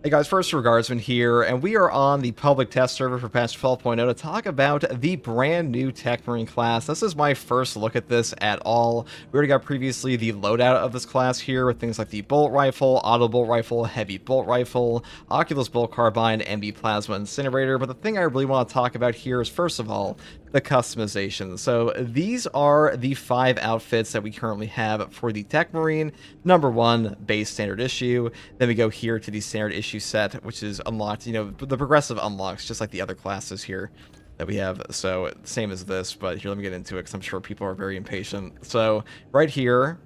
Hey guys, First Regardsman here, and we are on the public test server for patch 12.0 to talk about the brand new Techmarine class. This is my first look at this at all. We already got previously the loadout of this class here with things like the bolt rifle, auto bolt rifle, heavy bolt rifle, Oculus bolt carbine, MB plasma incinerator, but the thing I really want to talk about here is first of all, the customization. So these are the 5 outfits that we currently have for the Techmarine. Number 1, base standard issue. Then we go here to the standard issue set, which is unlocked, the progressive unlocks, just like the other classes here that we have. So same as this, but here, let me get into it because I'm sure people are very impatient. So right here,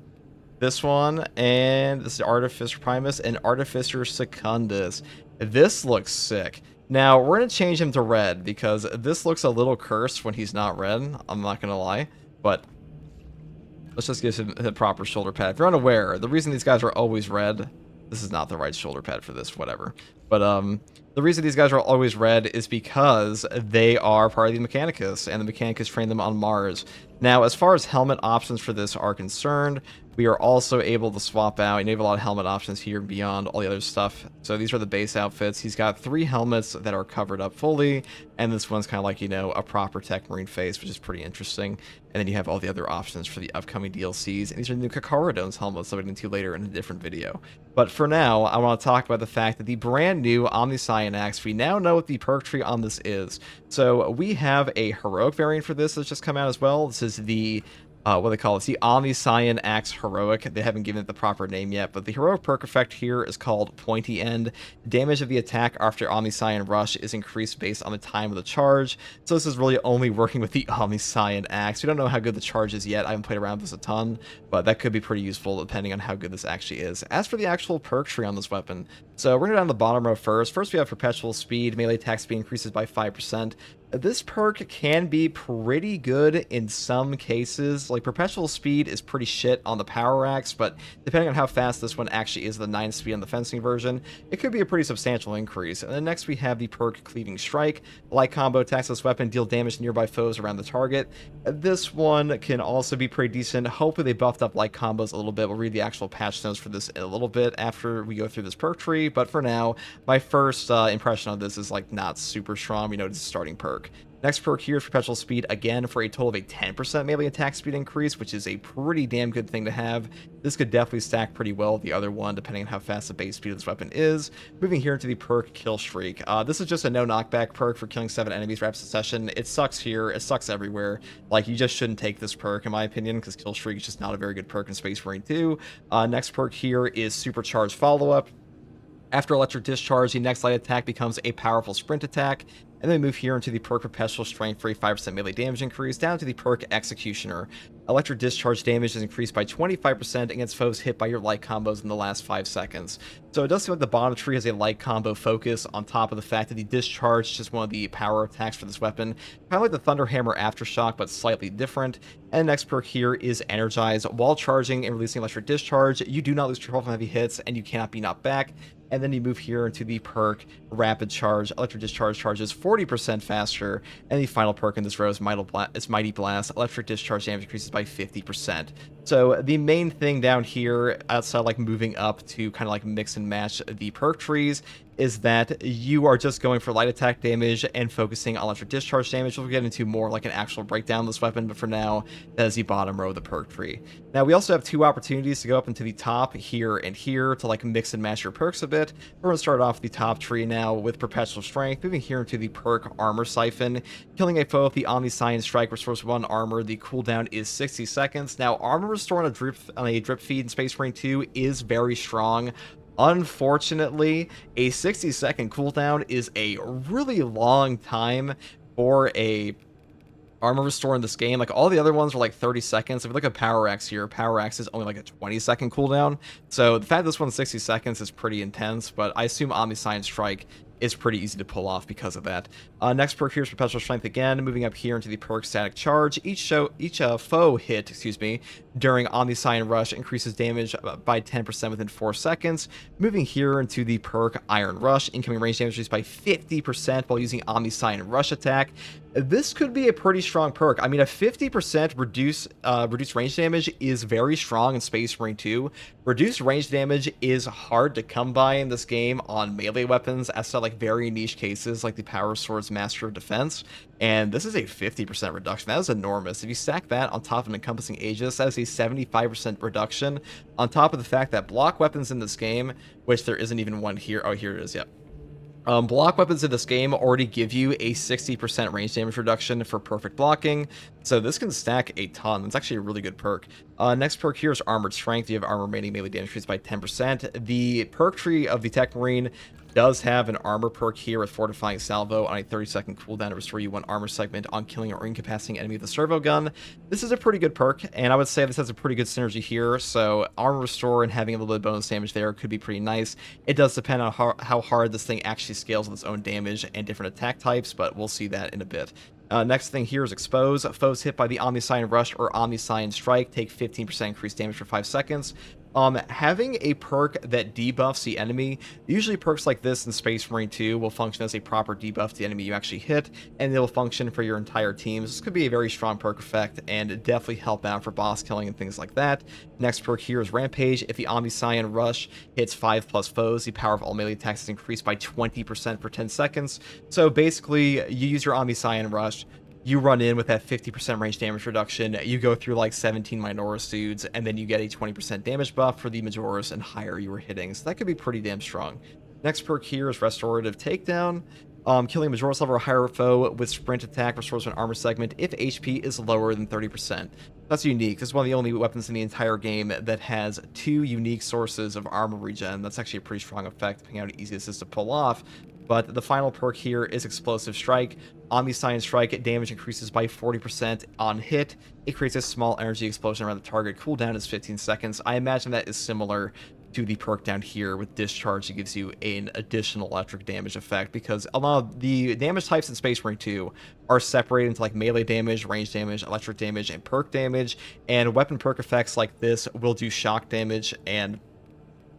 this one, and this is Artificer Primus and Artificer Secundus. This looks sick. Now, we're going to change him to red because this looks a little cursed when he's not red. I'm not going to lie, but let's just give him the proper shoulder pad. If you're unaware, the reason these guys are always red, this is not the right shoulder pad for this, whatever. But the reason these guys are always red is because they are part of the Mechanicus, and the Mechanicus train them on Mars. Now, as far as helmet options for this are concerned, we are also able to swap out. You have a lot of helmet options here beyond all the other stuff. So these are the base outfits. He's got 3 helmets that are covered up fully, and this one's kind of like, a proper Techmarine face, which is pretty interesting. And then you have all the other options for the upcoming DLCs, and these are the new Kakarodone's helmets that we'll get into later in a different video. But for now, I want to talk about the fact that the brand new Omnissian axe, we now know what the perk tree on this is. So we have a heroic variant for this that's just come out as well. This is the what they call it, it's the Omnissian Axe Heroic. They haven't given it the proper name yet, but the heroic perk effect here is called Pointy End. Damage of the attack after Omnissian Rush is increased based on the time of the charge. So this is really only working with the Omnissian Axe. We don't know how good the charge is yet. I haven't played around with this a ton, but that could be pretty useful depending on how good this actually is. As for the actual perk tree on this weapon, so we're going to go down the bottom row first. First, we have Perpetual Speed. Melee attack speed increases by 5%. This perk can be pretty good in some cases. Like, Perpetual Speed is pretty shit on the Power Axe, but depending on how fast this one actually is, the 9 speed on the fencing version, it could be a pretty substantial increase. And then next we have the perk Cleaving Strike. Light combo attacks this weapon, deal damage to nearby foes around the target. This one can also be pretty decent. Hopefully they buffed up light combos a little bit. We'll read the actual patch notes for this in a little bit after we go through this perk tree, but for now, my first impression of this is like not super strong. We know it's a starting perk. Next perk here is Perpetual Speed, again for a total of a 10% melee attack speed increase, which is a pretty damn good thing to have. This could definitely stack pretty well with the other one, depending on how fast the base speed of this weapon is. Moving here into the perk Kill Streak. This is just a no knockback perk for killing 7 enemies rapid succession. It sucks here, it sucks everywhere. Like, you just shouldn't take this perk, in my opinion, because Kill Streak is just not a very good perk in Space Marine 2. Next perk here is Supercharged Follow-Up. After Electric Discharge, the next light attack becomes a powerful sprint attack. And then we move here into the perk Perpetual Strength for a 5% melee damage increase, down to the perk Executioner. Electric Discharge damage is increased by 25% against foes hit by your light combos in the last 5 seconds. So it does seem like the bottom tree has a light combo focus, on top of the fact that the Discharge is just one of the power attacks for this weapon. Kind of like the Thunder Hammer Aftershock, but slightly different. And the next perk here is Energize. While charging and releasing Electric Discharge, you do not lose control from heavy hits, and you cannot be knocked back. And then you move here into the perk Rapid Charge. Electric Discharge charges 40% faster. And the final perk in this row is Mighty Blast. Electric Discharge damage increases by 50%. So the main thing down here, outside like moving up to kind of like mix and match the perk trees, is that you are just going for light attack damage and focusing on electric discharge damage. We'll get into more like an actual breakdown of this weapon, but for now, that is the bottom row of the perk tree. Now, we also have 2 opportunities to go up into the top here and here to like mix and match your perks a bit. We're going to start off the top tree now with Perpetual Strength, moving here into the perk Armor Siphon. Killing a foe with the Omnissian Strike restores 1 armor. The cooldown is 60 seconds. Now, armor restore on a drip feed in Space Marine 2 is very strong. Unfortunately, a 60-second cooldown is a really long time for a armor restore in this game. Like, all the other ones are like 30 seconds. If we look at Power Axe here, Power Axe is only like a 20-second cooldown. So the fact that this one's 60 seconds is pretty intense, but I assume Omnissian Strike is pretty easy to pull off because of that. Next perk here is Perpetual Strength again, moving up here into the perk Static Charge. Each foe hit, during Omnissian Rush increases damage by 10% within 4 seconds. Moving here into the perk Iron Rush, incoming range damage increased by 50% while using Omnissian Rush attack. This could be a pretty strong perk. I mean, a 50% reduced range damage is very strong in Space Marine 2. Reduced range damage is hard to come by in this game on melee weapons, as to like very niche cases like the Power Sword's Master of Defense. And this is a 50% reduction. That is enormous. If you stack that on top of an Encompassing Aegis, that is a 75% reduction. On top of the fact that block weapons in this game, which there isn't even one here. Oh, here it is. Yep. Block weapons in this game already give you a 60% range damage reduction for perfect blocking, so this can stack a ton. It's actually a really good perk. Next perk here is Armored Strength. You have armor remaining melee damage increased by 10%. The perk tree of the Techmarine does have an armor perk here with Fortifying Salvo on a 30-second cooldown to restore you one armor segment on killing or incapacitating enemy with a servo gun. This is a pretty good perk, and I would say this has a pretty good synergy here, so armor restore and having a little bit of bonus damage there could be pretty nice. It does depend on how hard this thing actually scales with its own damage and different attack types, but we'll see that in a bit. Next thing here is Expose. Foes hit by the Omnissian Rush or Omnissian Strike take 15% increased damage for 5 seconds. Having a perk that debuffs the enemy, usually perks like this in Space Marine 2 will function as a proper debuff to the enemy you actually hit, and it will function for your entire team. This could be a very strong perk effect, and definitely help out for boss killing and things like that. Next perk here is Rampage. If the Omnissian Rush hits 5+ foes, the power of all melee attacks is increased by 20% for 10 seconds. So basically, you use your Omnissian Rush, you run in with that 50% range damage reduction, you go through like 17 Minoris dudes, and then you get a 20% damage buff for the Majoris and higher you were hitting, so that could be pretty damn strong. Next perk here is Restorative Takedown. Killing a Majoris level or higher foe with sprint attack restores an armor segment if HP is lower than 30%. That's unique. This is one of the only weapons in the entire game that has 2 unique sources of armor regen. That's actually a pretty strong effect, depending on how easy this is to pull off. But the final perk here is Explosive Strike. Omnissian Strike damage increases by 40% on hit. It creates a small energy explosion around the target. Cooldown is 15 seconds. I imagine that is similar to the perk down here with Discharge. It gives you an additional electric damage effect, because a lot of the damage types in Space Marine 2 are separated into like melee damage, range damage, electric damage, and perk damage. And weapon perk effects like this will do shock damage, and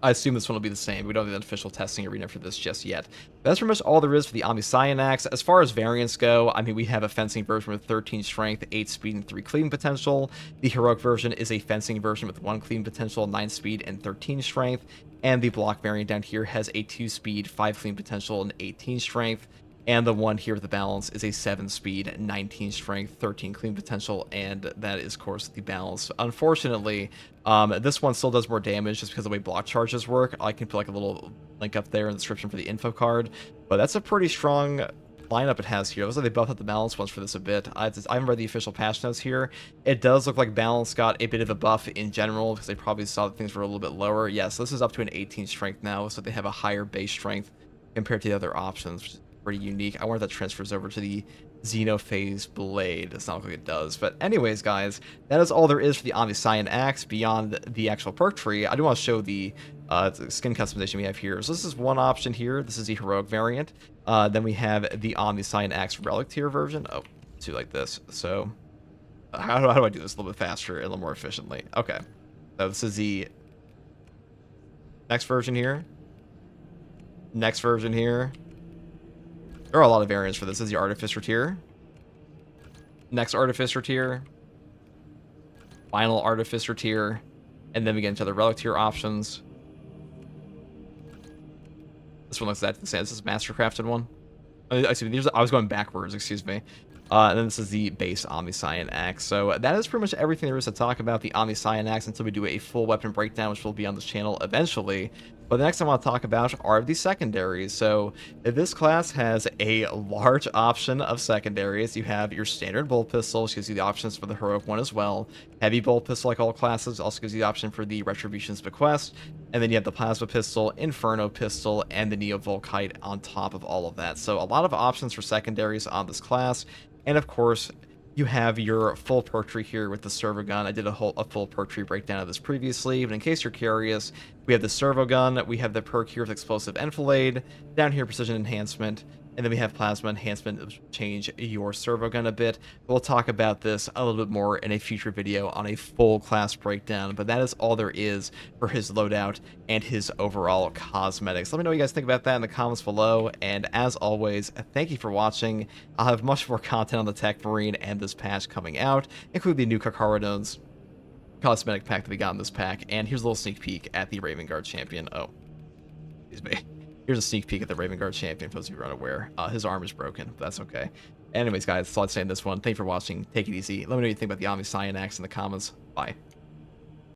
I assume this one will be the same. We don't have the official testing arena for this just yet. But that's pretty much all there is for the Omnissian Axe. As far as variants go, I mean, we have a fencing version with 13 strength, 8 speed, and 3 cleaving potential. The heroic version is a fencing version with 1 cleaving potential, 9 speed, and 13 strength. And the block variant down here has a 2 speed, 5 cleaving potential, and 18 strength. And the one here with the balance is a 7 speed, 19 strength, 13 clean potential, and that is, of course, the balance. Unfortunately, this one still does more damage just because of the way block charges work. I can put like a little link up there in the description for the info card, but that's a pretty strong lineup it has here. It looks like they buffed up the balance ones for this a bit. I haven't read the official patch notes here. It does look like balance got a bit of a buff in general because they probably saw that things were a little bit lower. Yeah, so this is up to an 18 strength now, so they have a higher base strength compared to the other options, which is pretty unique. I wonder if that transfers over to the Xenophase Blade. It's not like it does. But anyways, guys, that is all there is for the Omnissian Axe beyond the actual perk tree. I do want to show the skin customization we have here. So this is one option here. This is the heroic variant. Then we have the Omnissian Axe relic tier version. Oh, let's do like this. So how do I do this a little bit faster and a little more efficiently? Okay. So this is the next version here. Next version here. There are a lot of variants for this. This is the Artificer tier. Next Artificer tier. Final Artificer tier. And then we get into the Relic tier options. This one looks exactly the same. This is Mastercrafted one. I was going backwards, excuse me. And then this is the base Omnissian Axe. So that is pretty much everything there is to talk about the Omnissian Axe until we do a full weapon breakdown, which will be on this channel eventually. But the next thing I want to talk about are the secondaries. So this class has a large option of secondaries. You have your standard bolt pistol, which gives you the options for the heroic one as well. Heavy bolt pistol, like all classes, also gives you the option for the Retribution's Bequest. And then you have the plasma pistol, Inferno pistol, and the Neo Volkite on top of all of that. So a lot of options for secondaries on this class. And of course, you have your full perk tree here with the servo gun. I did a full perk tree breakdown of this previously, but in case you're curious, we have the servo gun, we have the perk here with explosive enfilade, down here precision enhancement, And then we have Plasma Enhancement, which will change your servo gun a bit. We'll talk about this a little bit more in a future video on a full class breakdown, but that is all there is for his loadout and his overall cosmetics. Let me know what you guys think about that in the comments below, and as always, thank you for watching. I'll have much more content on the Techmarine and this patch coming out, including the new Kakarodones cosmetic pack that we got in this pack, and here's a little sneak peek at the Raven Guard champion. Oh, excuse me. Here's a sneak peek at the Raven Guard champion, for those of you who are unaware. His arm is broken, but that's okay. Anyways, guys, that's all I'd say in this one. Thank you for watching. Take it easy. Let me know what you think about the Omnissian axe in the comments. Bye.